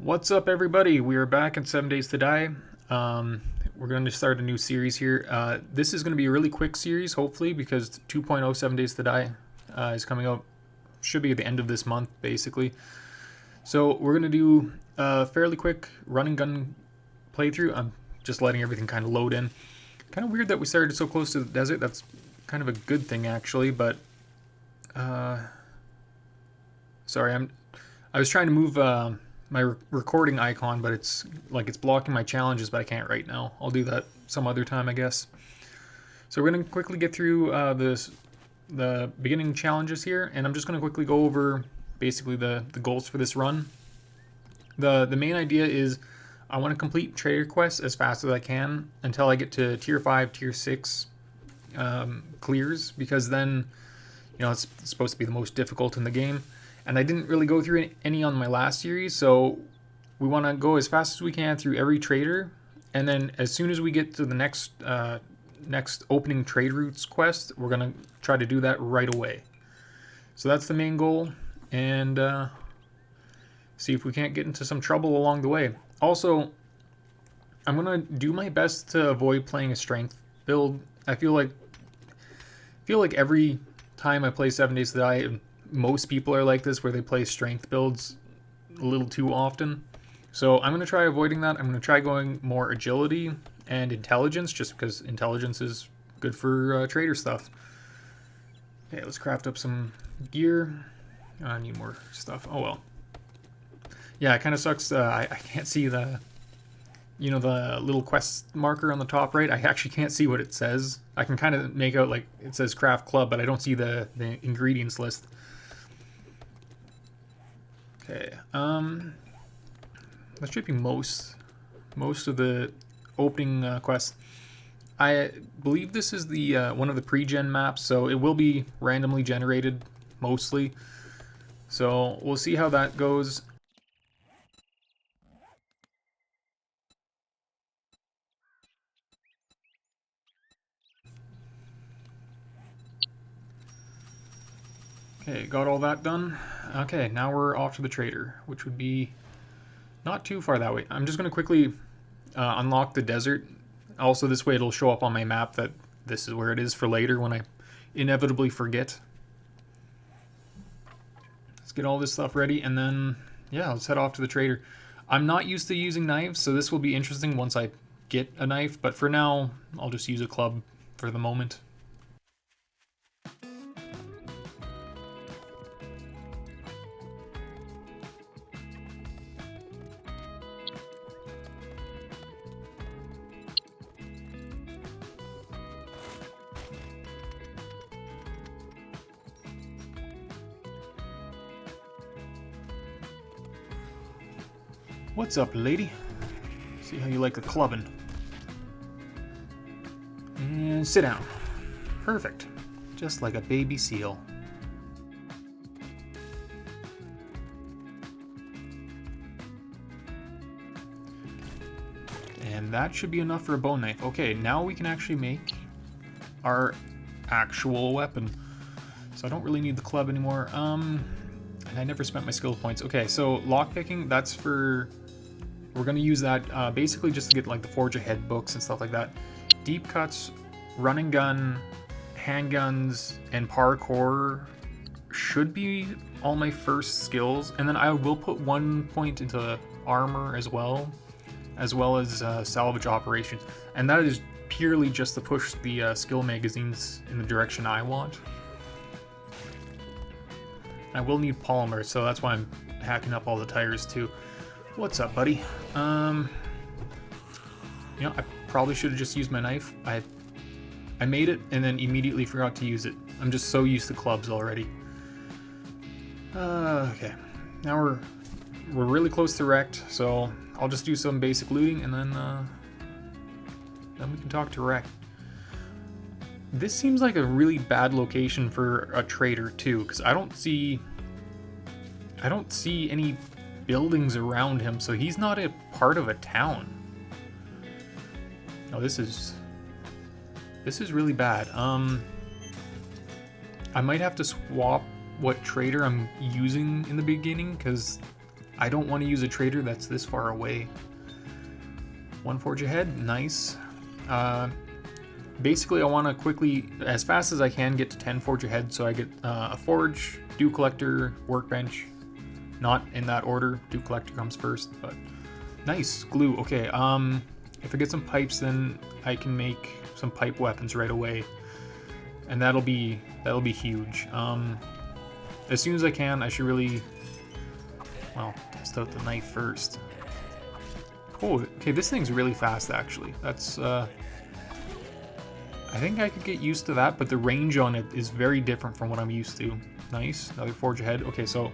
What's up, everybody? We are back in 7 Days to Die. We're going to start a new series here. This is going to be a really quick series, hopefully, because 2.0 7 Days to Die is coming out. Should be at the end of this month, basically. So we're going to do a fairly quick run and gun playthrough. I'm just letting everything kind of load in. Kind of weird that we started so close to the desert. That's kind of a good thing, actually, but... sorry, I was trying to move... my recording icon, but it's blocking my challenges, but I can't right now. I'll do that some other time, I guess. So we're going to quickly get through the beginning challenges here, and I'm just going to quickly go over basically the goals for this run. The main idea is I want to complete trader quests as fast as I can until I get to tier 5, tier 6 clears, because then, you know, it's supposed to be the most difficult in the game. And I didn't really go through any on my last series, so we want to go as fast as we can through every trader, and then as soon as we get to the next opening trade routes quest, we're going to try to do that right away. So that's the main goal, and see if we can't get into some trouble along the way. Also, I'm going to do my best to avoid playing a strength build. I feel like every time I play 7 Days to Die, most people are like this, where they play strength builds a little too often. So I'm going to try avoiding that. I'm going to try going more agility and intelligence, just because intelligence is good for trader stuff. Okay, let's craft up some gear. I need more stuff. Oh well. Yeah, it kind of sucks. I can't see the little quest marker on the top right. I actually can't see what it says. I can kind of make out like it says craft club, but I don't see the ingredients list. Okay, that should be most of the opening quests. I believe this is the one of the pre-gen maps, so it will be randomly generated mostly. So we'll see how that goes. Okay, got all that done. Okay, now we're off to the trader, which would be not too far that way. I'm just going to quickly unlock the desert. Also, this way it'll show up on my map that this is where it is for later when I inevitably forget. Let's get all this stuff ready, and then, yeah, let's head off to the trader. I'm not used to using knives, so this will be interesting once I get a knife, but for now, I'll just use a club for the moment. What's up, lady? See how you like a clubbing. And sit down. Perfect. Just like a baby seal. And that should be enough for a bone knife. Okay, now we can actually make our actual weapon. So I don't really need the club anymore. And I never spent my skill points. Okay, so lockpicking, that's for... We're going to use that basically just to get like the Forge Ahead books and stuff like that. Deep cuts, run and gun, handguns, and parkour should be all my first skills. And then I will put 1 point into armor as well as salvage operations. And that is purely just to push the skill magazines in the direction I want. I will need polymer, so that's why I'm hacking up all the tires too. What's up, buddy? You know, I probably should have just used my knife. I made it and then immediately forgot to use it. I'm just so used to clubs already. Okay. Now we're really close to wrecked, so I'll just do some basic looting and then we can talk to wrecked. This seems like a really bad location for a trader too, because I don't see any buildings around him, so he's not a part of a town. Oh, this is really bad. I might have to swap what trader I'm using in the beginning, because I don't want to use a trader that's this far away. 1 forge ahead, nice. Basically, I want to quickly, as fast as I can, get to 10 forge ahead, so I get a forge, dew collector, workbench. Not in that order. Dew collector comes first, but nice glue. Okay, if I get some pipes, then I can make some pipe weapons right away, and that'll be huge. As soon as I can, I should really, well, test out the knife first. Oh, okay, this thing's really fast actually. That's I think I could get used to that, but the range on it is very different from what I'm used to. Nice, another forge ahead. Okay, so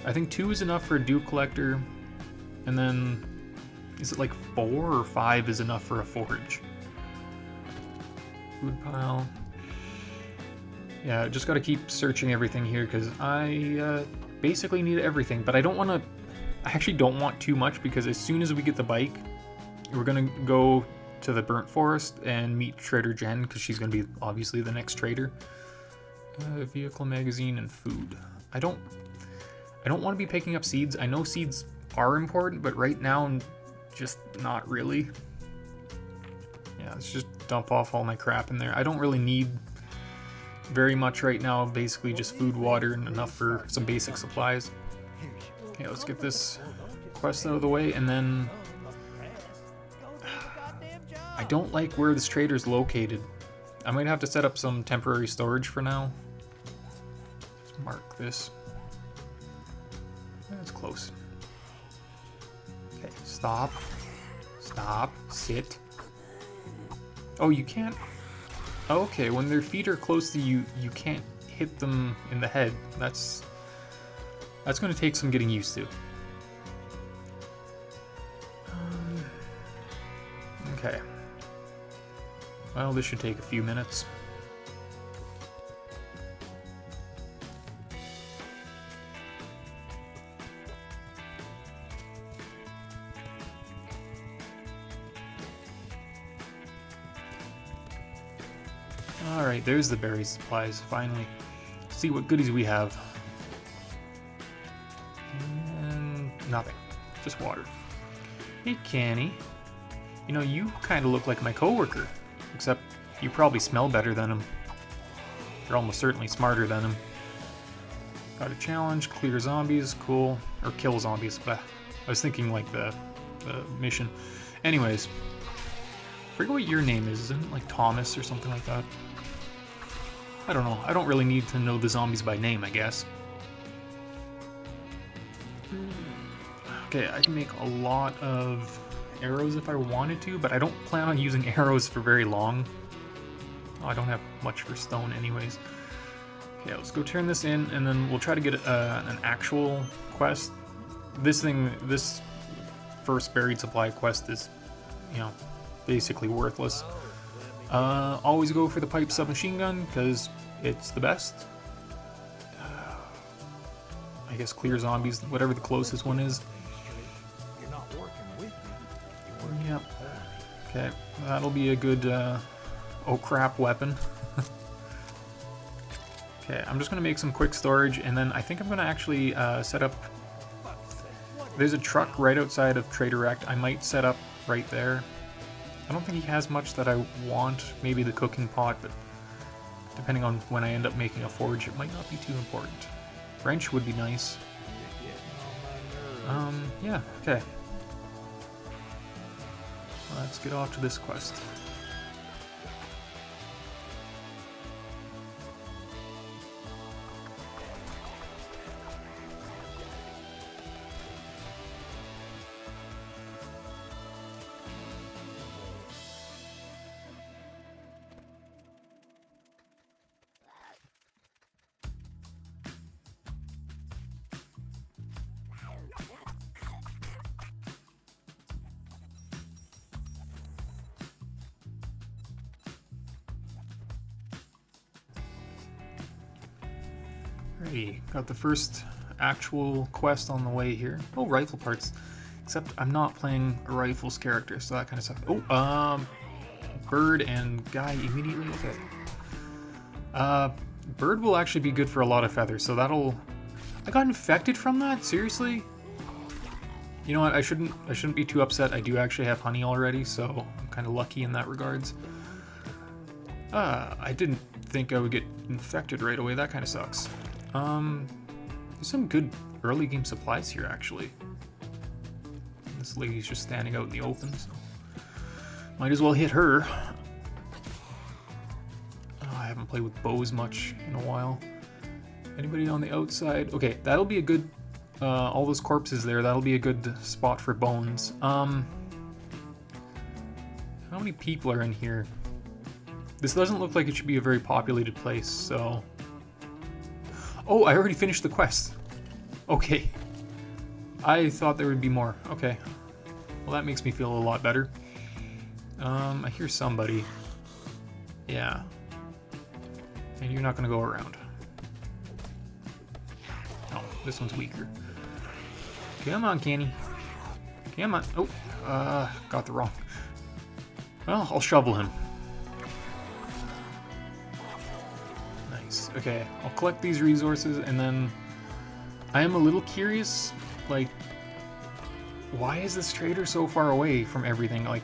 I think 2 is enough for a dew collector, and then is it like 4 or 5 is enough for a forge? Food pile. Yeah, just got to keep searching everything here because I basically need everything, but I don't want to. I actually don't want too much because as soon as we get the bike, we're gonna go to the burnt forest and meet Trader Jen because she's gonna be obviously the next trader. Vehicle magazine and food. I don't want to be picking up seeds. I know seeds are important, but right now, just not really. Yeah, let's just dump off all my crap in there. I don't really need very much right now. Basically, just food, water, and enough for some basic supplies. Okay, let's get this quest out of the way, and then I don't like where this trader's located. I might have to set up some temporary storage for now. Let's mark this. That's close. Okay, stop. Stop. Sit. Oh, you can't. Okay, when their feet are close to you, you can't hit them in the head. That's going to take some getting used to. Okay. Well, this should take a few minutes. Alright, there's the berry supplies, finally. Let's see what goodies we have. And nothing. Just water. Hey, Canny. You know, you kind of look like my coworker, except you probably smell better than him. You're almost certainly smarter than him. Got a challenge, clear zombies, cool. Or kill zombies, but I was thinking like the mission. Anyways, I forget what your name is. Isn't it like Thomas or something like that? I don't know. I don't really need to know the zombies by name, I guess. Okay, I can make a lot of arrows if I wanted to, but I don't plan on using arrows for very long. Oh, I don't have much for stone anyways. Okay, let's go turn this in, and then we'll try to get an actual quest. This first buried supply quest is, you know, basically worthless. Always go for the pipe submachine gun because it's the best. I guess clear zombies, whatever the closest one is. Yep. Okay, that'll be a good oh crap weapon. Okay, I'm just gonna make some quick storage, and then I think I'm gonna actually set up. There's a truck right outside of Trader Act. I might set up right there. I don't think he has much that I want. Maybe the cooking pot, but depending on when I end up making a forge, it might not be too important. Wrench would be nice. Yeah, okay. Let's get off to this quest. Alrighty, got the first actual quest on the way here. Oh, rifle parts. Except I'm not playing a rifles character, so that kind of sucks. Oh, bird and guy immediately. Okay. Bird will actually be good for a lot of feathers, so that'll. I got infected from that? Seriously? You know what? I shouldn't be too upset. I do actually have honey already, so I'm kind of lucky in that regards. I didn't think I would get infected right away. That kind of sucks. There's some good early game supplies here, actually. This lady's just standing out in the open, so might as well hit her. Oh, I haven't played with bows much in a while. Anybody on the outside? Okay, that'll be a good... all those corpses there, that'll be a good spot for bones. How many people are in here? This doesn't look like it should be a very populated place, so... Oh, I already finished the quest. Okay. I thought there would be more. Okay. Well, that makes me feel a lot better. I hear somebody. Yeah. And you're not gonna go around. Oh, this one's weaker. Come on, Kenny. Come on. Oh, got the wrong. Well, I'll shovel him. Nice. Okay, I'll collect these resources, and then I am a little curious, like, why is this trader so far away from everything? Like,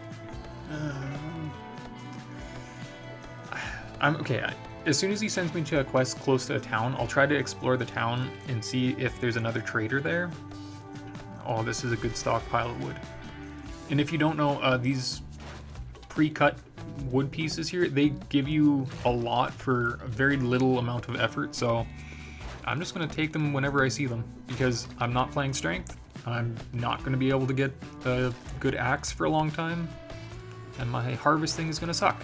I'm okay. As soon as he sends me to a quest close to a town, I'll try to explore the town and see if there's another trader there. Oh, this is a good stockpile of wood. And if you don't know, these pre-cut wood pieces here, they give you a lot for a very little amount of effort, so I'm just going to take them whenever I see them, because I'm not playing strength. I'm not going to be able to get a good axe for a long time, and my harvesting is going to suck.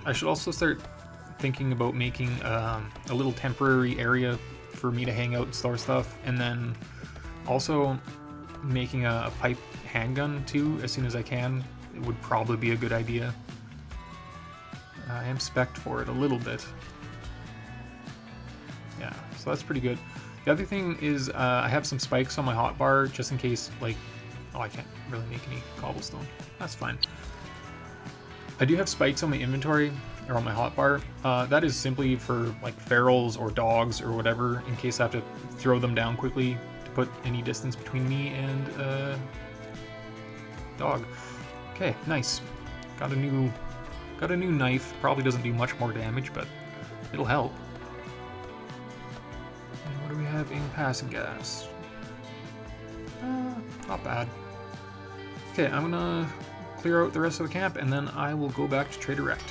I should also start thinking about making a little temporary area for me to hang out and store stuff, and then also making a pipe handgun too as soon as I can. It would probably be a good idea. I am spec'd for it a little bit. Yeah, so that's pretty good. The other thing is I have some spikes on my hotbar just in case, like, oh, I can't really make any cobblestone. That's fine. I do have spikes on my inventory, or on my hotbar. That is simply for like ferals or dogs or whatever, in case I have to throw them down quickly to put any distance between me and dog. Okay, nice. Got a new knife. Probably doesn't do much more damage, but it'll help. And what do we have in passing gas? Not bad. Okay, I'm gonna clear out the rest of the camp, and then I will go back to Trader Rect.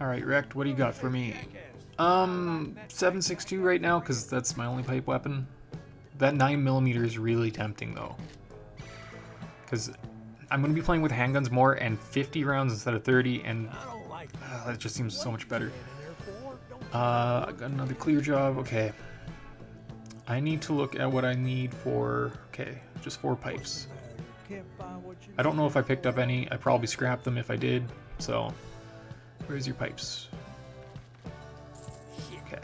Alright, Rect, what do you got for me? 7.62 right now, because that's my only pipe weapon. That 9mm is really tempting, though. Because I'm going to be playing with handguns more, and 50 rounds instead of 30, and that just seems so much better. I got another clear job. Okay. I need to look at what I need for... Okay, just 4 pipes. I don't know if I picked up any. I probably scrapped them if I did, so... Where's your pipes? Okay.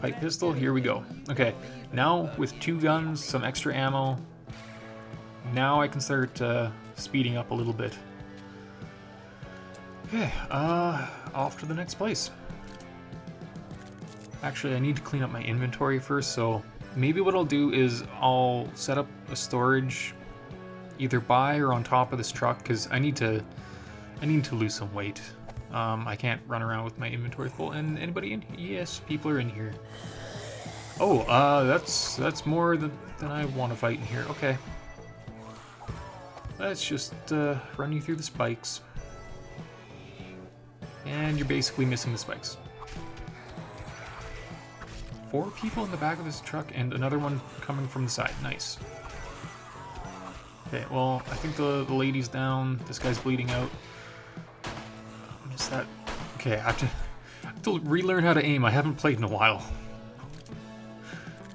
Pipe pistol, here we go. Okay, now with 2 guns, some extra ammo, now I can start speeding up a little bit. Okay, off to the next place. Actually, I need to clean up my inventory first, so maybe what I'll do is I'll set up a storage either by or on top of this truck, because I need to lose some weight. I can't run around with my inventory full. And anybody in here? Yes, people are in here. Oh, that's more than I want to fight in here. Okay. Let's just run you through the spikes. And you're basically missing the spikes. 4 people in the back of this truck and another one coming from the side. Nice. Okay, well, I think the lady's down. This guy's bleeding out. That okay, I have to relearn how to aim. I haven't played in a while.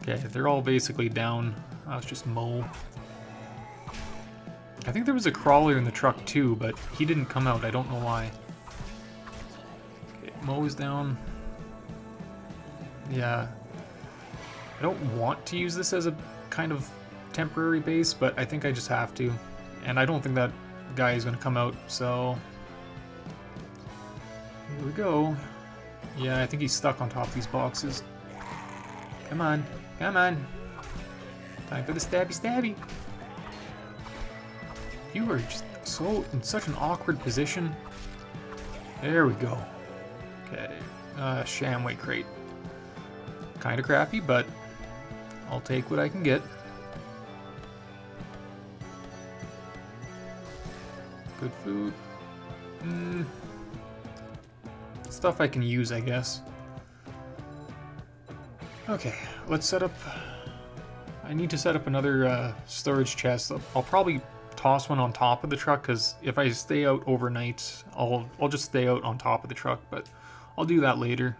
Okay, they're all basically down. Let's just mow. I think there was a crawler in the truck too, but he didn't come out. I don't know why. Okay, Mo is down. Yeah. I don't want to use this as a kind of temporary base, but I think I just have to. And I don't think that guy is going to come out, so... Here we go. Yeah, I think he's stuck on top of these boxes. Come on. Come on. Time for the stabby stabby. You are just so in such an awkward position. There we go. Okay. Shamway crate. Kind of crappy, but I'll take what I can get. Good food. Stuff I can use, I guess. Okay, let's set up... I need to set up another storage chest. I'll probably toss one on top of the truck, because if I stay out overnight, I'll just stay out on top of the truck, but I'll do that later.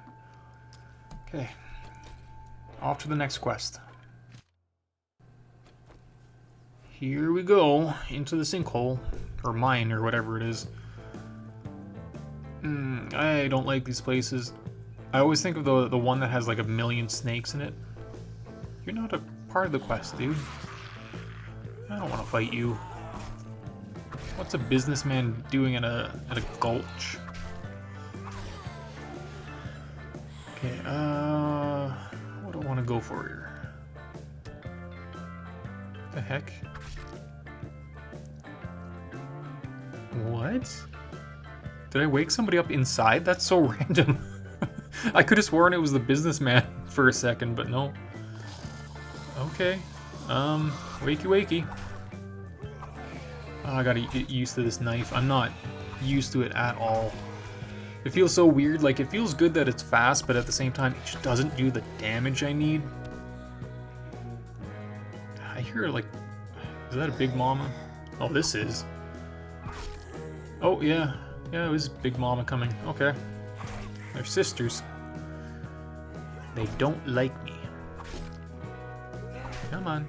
Okay. Off to the next quest. Here we go, into the sinkhole, or mine, or whatever it is. I don't like these places. I always think of the one that has like 1,000,000 snakes in it. You're not a part of the quest, dude. I don't want to fight you. What's a businessman doing at a gulch? Okay, what do I want to go for here? The heck? What? Did I wake somebody up inside? That's so random. I could have sworn it was the businessman for a second, but no. Okay. Wakey wakey. Oh, I gotta get used to this knife. I'm not used to it at all. It feels so weird. Like, it feels good that it's fast, but at the same time, it just doesn't do the damage I need. I hear, like... Is that a Big Mama? Oh, this is. Oh, yeah. Yeah, it was Big Mama coming. Okay. They're sisters. They don't like me. Come on.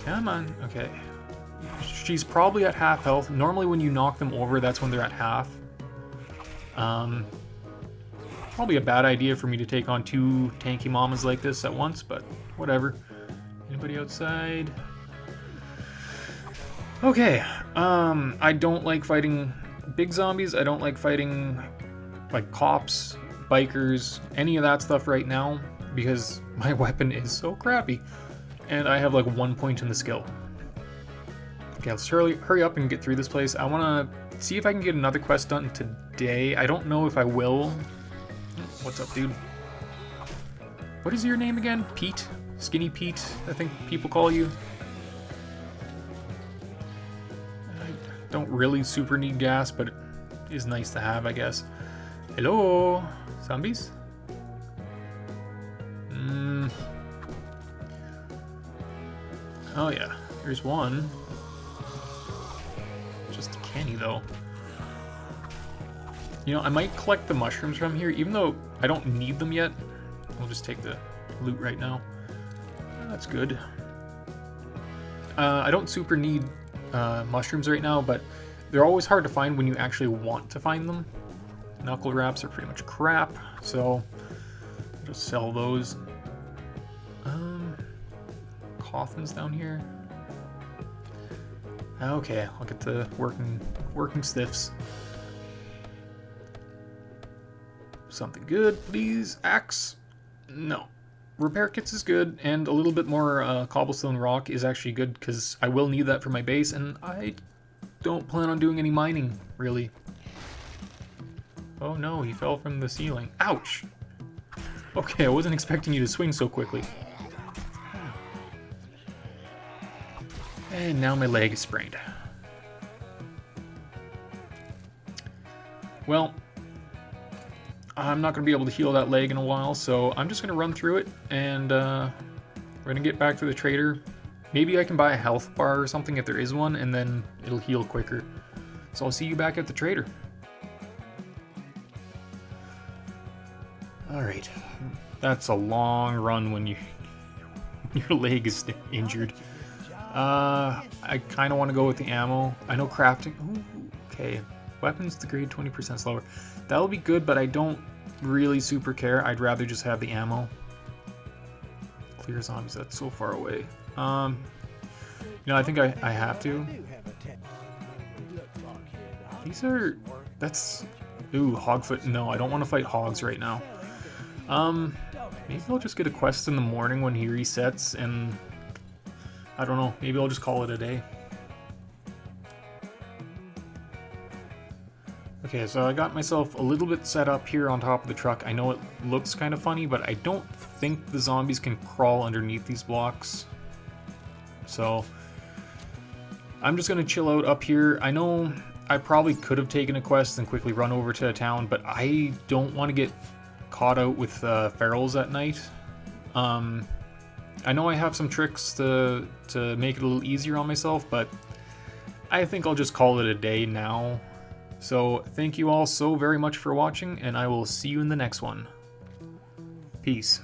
Come on. Okay. She's probably at half health. Normally when you knock them over, that's when they're at half. Probably a bad idea for me to take on 2 tanky mamas like this at once, but whatever. Anybody outside? Okay. I don't like fighting big zombies. I don't like fighting like cops, bikers, any of that stuff right now because my weapon is so crappy and I have like 1 point in the skill. Okay, let's hurry up and get through this place. I want to see if I can get another quest done today. I don't know if I will. What's up, dude? What is your name again? Pete? Skinny Pete, I think people call you. I don't really super need gas, but it is nice to have, I guess. Hello? Zombies? Oh yeah, here's one. Just a canny though. You know, I might collect the mushrooms from here, even though I don't need them yet. I'll just take the loot right now. That's good. I don't super need mushrooms right now, but they're always hard to find when you actually want to find them. Knuckle wraps are pretty much crap, so I'll just sell those. Coffins down here. Okay, I'll get the working stiffs. Something good, please. Axe? No. Repair kits is good, and a little bit more cobblestone rock is actually good because I will need that for my base, and I don't plan on doing any mining, really. Oh no, he fell from the ceiling. Ouch! Okay, I wasn't expecting you to swing so quickly. And now my leg is sprained. Well, I'm not going to be able to heal that leg in a while, so I'm just going to run through it, and we're going to get back to the trader. Maybe I can buy a health bar or something if there is one, and then it'll heal quicker. So I'll see you back at the trader. Alright, that's a long run when your leg is injured. I kind of want to go with the ammo. I know crafting. Ooh, okay, weapons degrade 20% slower. That'll be good, but I don't really super care. I'd rather just have the ammo. Clear zombies. That's so far away. You know, I think I have to. These are. That's. Ooh, hogfoot. No, I don't want to fight hogs right now. Maybe I'll just get a quest in the morning when he resets, and I don't know. Maybe I'll just call it a day. Okay, so I got myself a little bit set up here on top of the truck. I know it looks kind of funny, but I don't think the zombies can crawl underneath these blocks. So I'm just gonna chill out up here. I know I probably could have taken a quest and quickly run over to a town, but I don't want to get caught out with ferals at night. I know I have some tricks to make it a little easier on myself, but I think I'll just call it a day now. So thank you all so very much for watching, and I will see you in the next one. Peace.